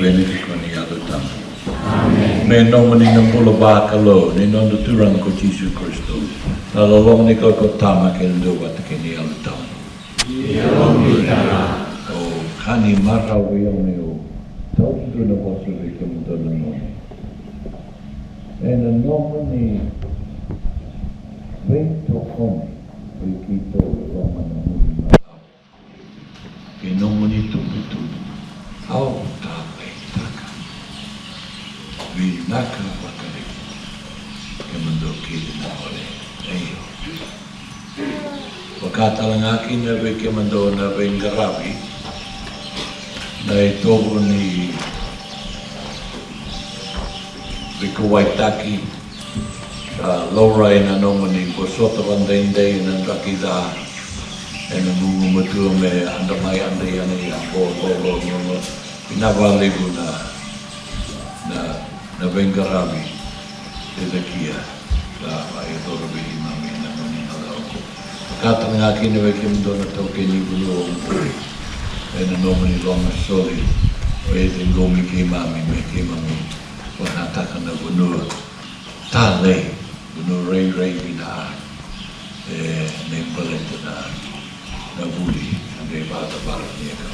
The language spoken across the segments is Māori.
benefit ni alutam. Me nomani na pula bakalo ni nondo turang ko Jesus Christo. Na lolong ni ko tama kendo wat kini alutam. O kani mara wiyong niyo. Tau tu na bosu ni kendo na nomi. E na nomani vento komi. Kito loma na muli matau. Ke nomani tupitu. Au tapai taka. Vinaka wakari. Ke mando kiri na ole. Eyo. Wakatalangaki na ke mando na Bengarabi. Na itogo ni Viko Waitaki. Laura ina nomani Bosota Vandainday na Rakida. E na mungu matua me andamai andai ane a bolo mungu pinavaligu na Bengarabi e da kia da ai adoro be imami na noni na lauko kata nga kine we kim dona toke ni bulu e na nomani longa soli e de ngomi ke mami me ke mami wa hata kana bunua ta le bunua rei bina e ne paleta na buli ande bata bara ni ka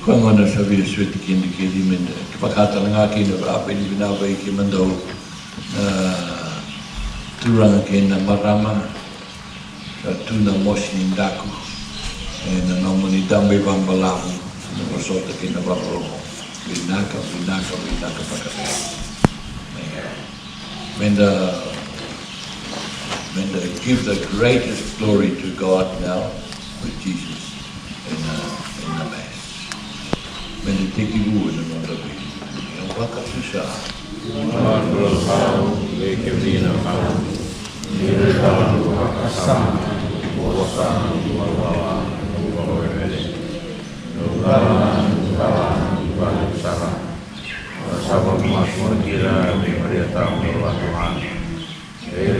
ko ngona sa vi sweti kindi ke di men ke pakata nga ki no ape ni bina ba ki mando turanga ke na marama tu na moshi ndaku na nomoni dambe bambalavu na posota ke na babro binaka pakata and give the greatest glory to God now with Jesus in the Mass. When the tiki wu in the Mondavi, and Wakatusha.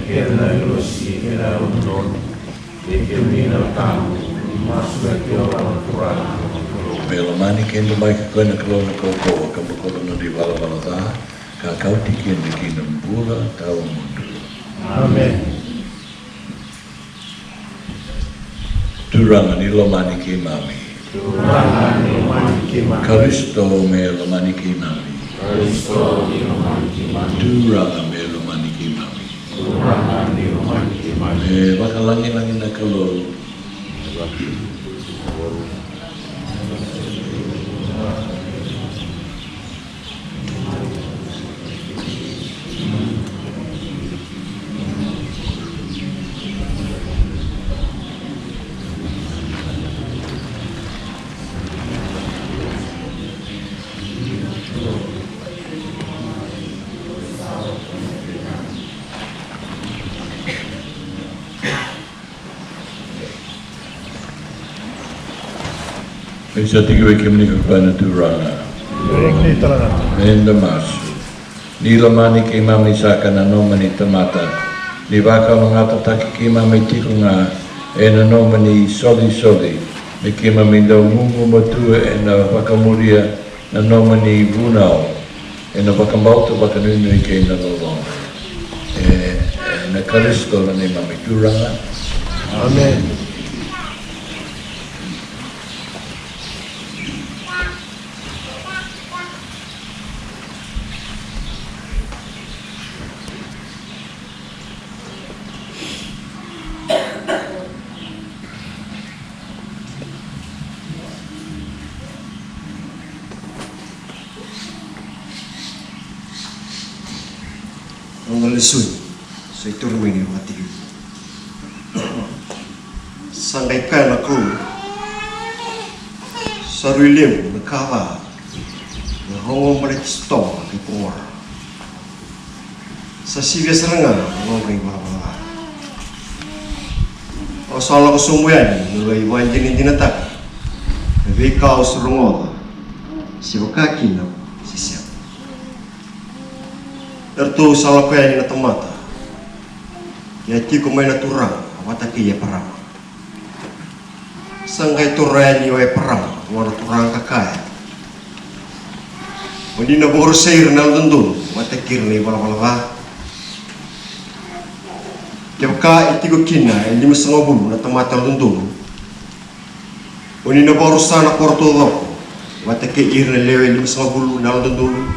Kena ilusi kena unton, dikemina tamu, masuk ke orang Quran. Melamani kendo mai kena kelona koko kabukola no di bala ta, kakau tikin dikinam bula tau mundu. Amen. Turangan ilomani ki mami. Turangan ilomani ki mami. Karisto melamani ki mami. Karisto ilomani ki mami. Turangan melamani ki mami. Turangan ilomani ki mami. Bakalangi na kaloro. Sa tigwe kimni kapana turanga. Rekni tarana. Menda masu. Nila mani ke mami saka na nomani tamata. Ni waka ngata taki ke mami tikunga e na nomani soli. Ni ke mami do mungu matua e na wakamuria na nomani vunao. E na wakamauta wakanunu ke na lolong. E na Karisto na ni mami turanga. Amen. Lisui, so iturwini mati. Sangai kana ku, sarulim nakawa, na hongo marit stong di por. Sa sivya seranga ngomong baba. O sala ko sumuyan, nulay wanjing dinatak. Nabi kau serungoda, si wakaki na sisya. Ertu salah ko yan na tomata. Ya ti ko may naturang, awataki ya parang. Sanggay turayan niyo ay parang, wala turang kakaya. Oni na boro seir na dundun, matakir ni wala-wala. Kaya itigo kina, hindi mo sa bulu na tamatal dundun. Oni na boro sana korto doko, matakir na lewe hindi mo sa bulu na dundun.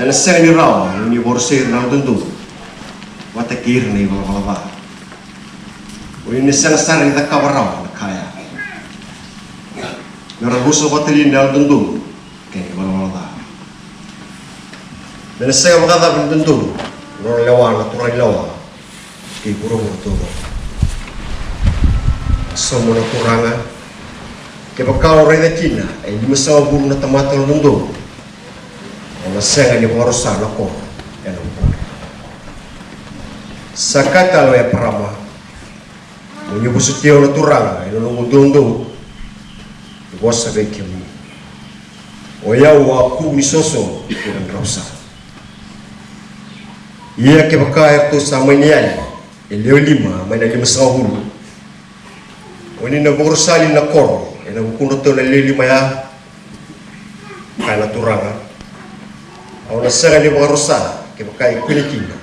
Ala sa ni rawa, oni boro seir na dundun, matakir ni wala-wala. Oni na sa sari na kawaraw na kaya. Narabuso ko tali na dundun. Okay, wala-wala. Dan saya berkata bentuk, orang lawan, aturan lawan, kay burung itu. Semua kurangan, kay bakal orang itu Cina, ini masa burung nak tamat bentuk. Orang saya ni baru sana kok, yang nampak. Sakat kalau ya perama, menyebut setiap orang turang, ini nunggu bentuk, bos sebaik ini. Oya wa ku ni soso kurang rasa. Ia ke bakar tu sama ni ai. Elio lima mana lima sahulu. Oni na borsali na kor. Ena bukuno to na lima ya. Kana turanga. Au na sera ni borusa ke bakar kulikina.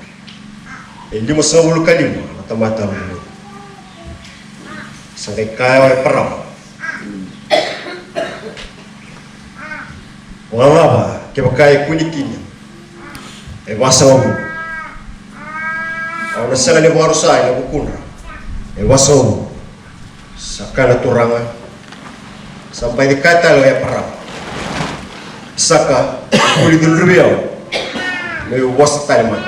Elio sahulu kalima mata-mata lu. Sangai kaya perang. Wala ke bakai kunikini wasawu au na sanga ni barusa ina bukuna wasawu sakana turanga sampai dikata lo ya perang saka kuli dulriau me wasa talman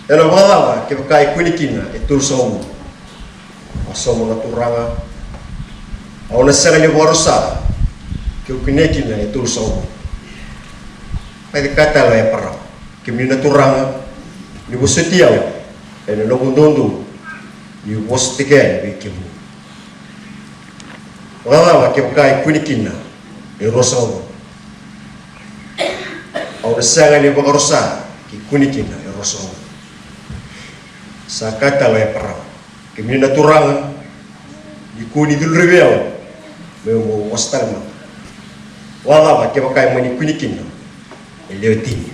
ena wala ke bakai kunikina itu sawu wasawu na turanga au na sanga ni borusa ke ukineki na itu so pai kata la ya para ke mina turanga ni bosetia ena no bundondo ni bostike be ke mu wala ke kai kunikina e roso au na sanga ni borusa ke kunikina e roso sakata la ya para ke mina turanga di kuni dul reveo meu wastalma wala ba ke bakai mani kunikin eleoti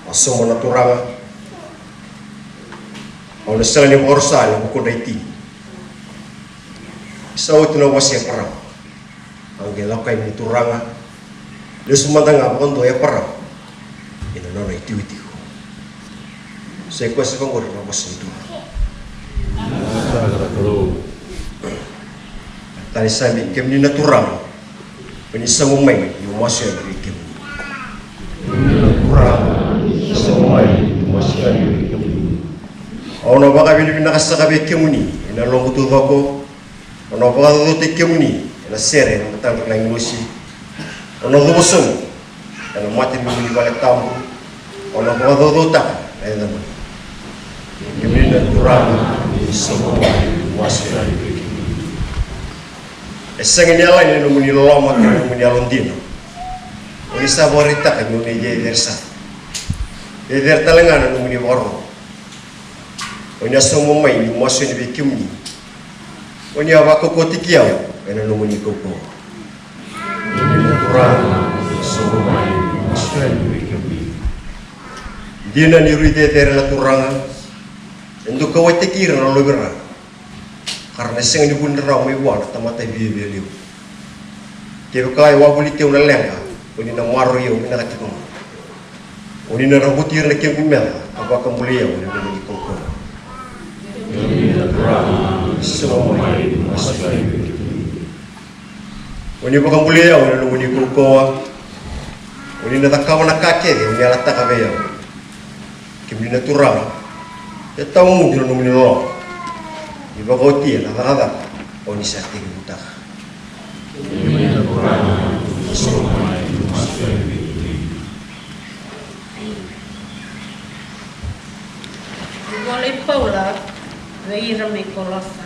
asomo na turanga au na sala ni borsa ni ko daiti saut na wasya para ang gela kai ni turanga le sumandanga bondo ya para ina no daiti uti se ko se ngor na wasentu tali sabi kem ni naturang pani samumay yung masya ni kem naturang samumay yung masya ni kem ono baka bini nakasakabe kemuni ina longo tu bako ono baka do te kemuni ina sere no tang na ngosi ono do boson ina mati mi balik tamu ono baka do ta ina kem ni naturang samumay yung masya ni kem Esang ini ala ini numuni loma ke numuni alondino. Oni saborita ke numuni jedersa. Jeder talengan numuni borro. Oni asomo mai ni moso ni bekimni. Oni abako kotikiao ena numuni koko. Kurang asomo mai moso ni bekimni. Dina ni ruide la turanga. Endo kawatikir na lobera. Karena seng ni pun raw may wala tamatay bibiliw. Kaya kaya wabuli tiyo na lenga, uni na maro yaw, uni na katikong. Uni na rabutir na kiyong imela, kabakang muli yaw, uni na nagikong ko. Uni na kurang, sumamay, masagay. Uni bakang muli yaw, uni na nagikong ko. Uni na takawa na kakede, uni alata kabe yaw. Kaya na turang, yataw mo, uni na nagikong iba ko tiya nakakada o ni sa ating butak. Walay Paula, Veira may kolosa.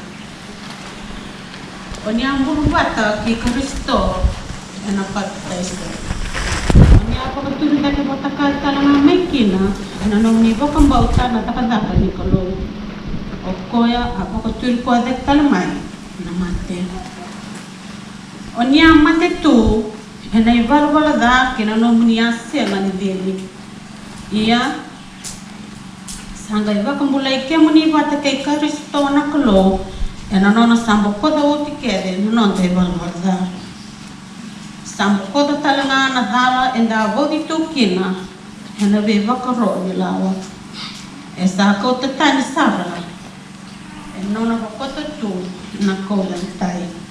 O niya ang bata kay Kristo na napagtayso. O niya ako katulad na kibatakal talang may kina, anong nibo kang bauta na takadaka ni Kalong. O koya, ako katulad ko adek talamay na mate. O nia mate tu, e nei valvala da ke na nomuni asenga ni dele. Ia, sanga i wakamulai ke muni wata kei Karisto na kalo, e na nona sambo koda o ti kere, na non te valvala da. Sambo koda talanga na dhala e da vodi tu kina, e na we wakaro ni lawa. E sa ko te tani sara, e nona wakota tu na kolan tai.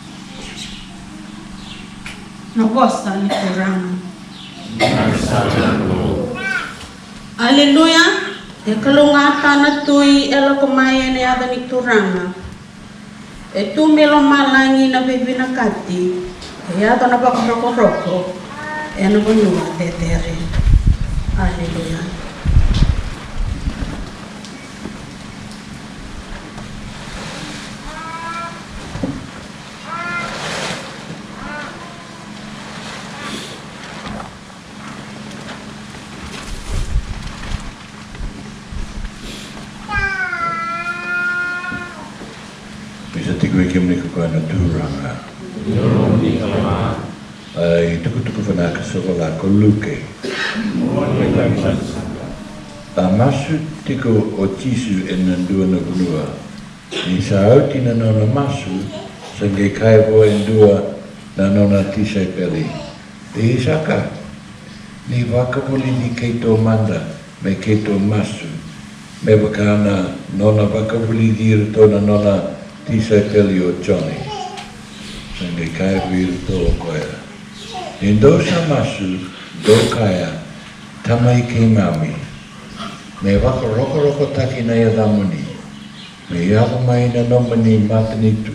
Na wasa ni kurana. Aleluia. E kalunga tana tui ela kumaya ni ada ni turanga. E tu melo malangi na bebina kati. E ada na bakaroko-roko. E na bunua tetere. Aleluia. Tiku mni ko na turanga. Ai tuku fana ka sola ko luke. Masu tiku o tisu en ndua na bunua. Ni sauti na nona masu sange kai bo en dua na nona tisa peli. Te saka ni wakapoli ni keito manda me keito masu. Me wakana nona wakapoli dir to na nona tisa peli o Johnny. Sange kai vir to koia. Indo masu do kaya tamai ke mami. Me waka roko taki na ia damuni. Me iava mai na nomani matani tu.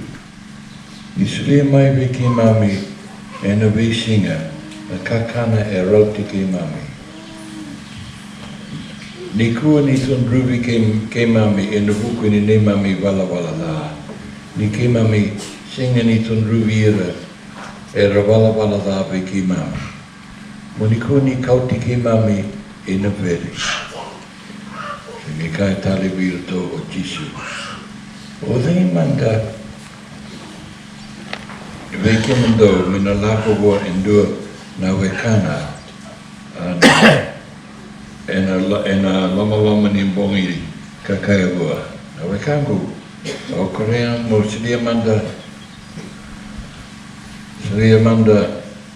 Ni suri mai we ke mami e na we singa na kakana e rauti ke mami. Ni kua ni tun rubi ke mami e na huku ni ne mami wala la. Ni ke mami singa ni tun rubi ira e ra wala la we ke mami. Mo ni kua ni kauti ke mami e na veri. Me kai tali virto o Jisu. O dei manda veke mando mina lako wa endua na wekana ena lama ni bongi kakaya wa na wekangu o korea mo sidia manda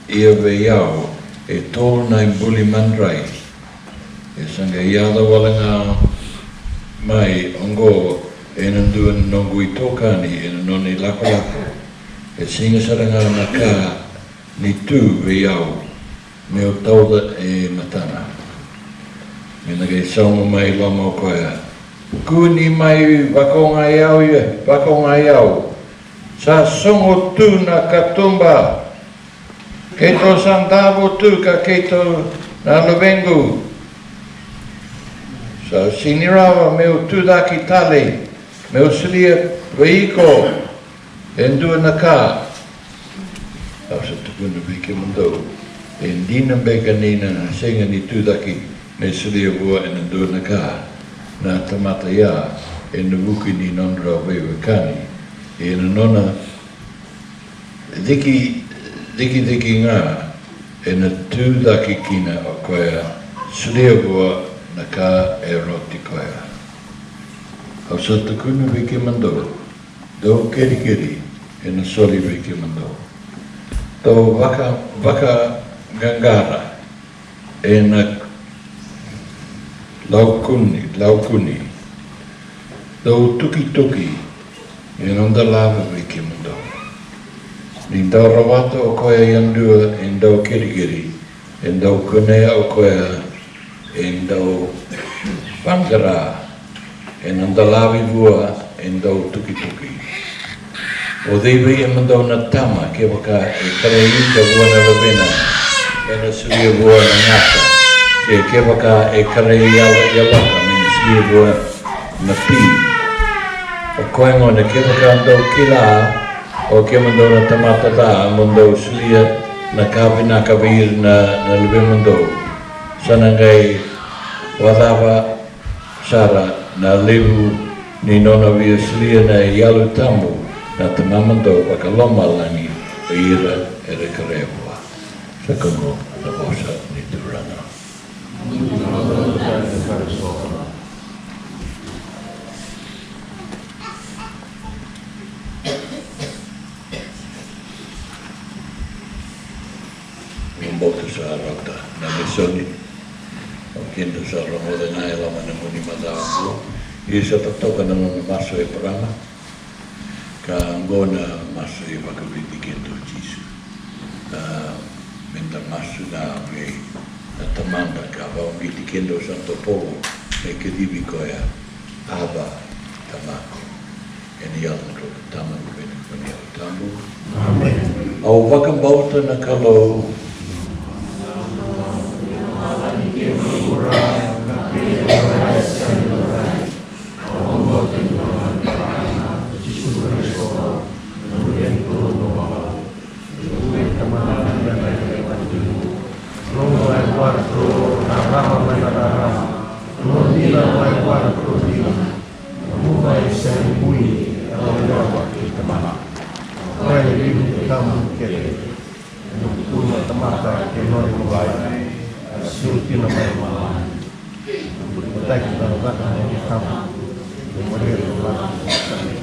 ia veiao e tol na imbuli mandrai e sanga iada walanga mai ongo e nandu nongu i tokani e noni lako e singa saranga na ka ni tu veiao me o tauda e matana me nage saunga mai lama o koea kuni mai wakonga iau sa songo tu na katumba keito santavo tu ka keito na lovengu sa sinirawa meu tudaki tali meu silia veiko endua na ka au sa tukuna veke mundo endina beka nina na senga ni tudaki me silia vua endua na ka na tamata ya enu wuki ni nondra wewe kani e na nona diki nga e na tudaki kina o koea silia vua na ka e roti koea. Au sa tukuna veke mando, do keri e na soli veke mando. Do waka gangara e na laukuni. Do tuki e nonda lava veke mando. Ni do rawata o koea yandua e do keri e do kunea o koea endo pangara endo lavi vua endo tuki o dei e mando na tama ke waka e kareita vua na lavena e na sulia vua na ngata e ke waka e kareia yalaka me na sulia vua na pi o koengo na ke waka ando kila o ke mando na tamata da mando sulia na kavina kavir na lube mando sanangai wadava sara na levu ni nona via slia na yalu tambu na tamamando wakaloma langi ira ere karewa, sa kamo na bosa ni Turanga. Membawa sa rata na misoni, ang kinto sa ramoda na ilaman ng muni madawa. Isa tatoka na mga maso e parama, ka angona maso e makabiti kinto jisu. Minta maso na may natamanda ka, bawang biti kinto sa topo, may kedibi ko ya, aba tamako. Eni yalan ko tamang kwenye kwenye tambu. Au wakang bauta na kalau, Kita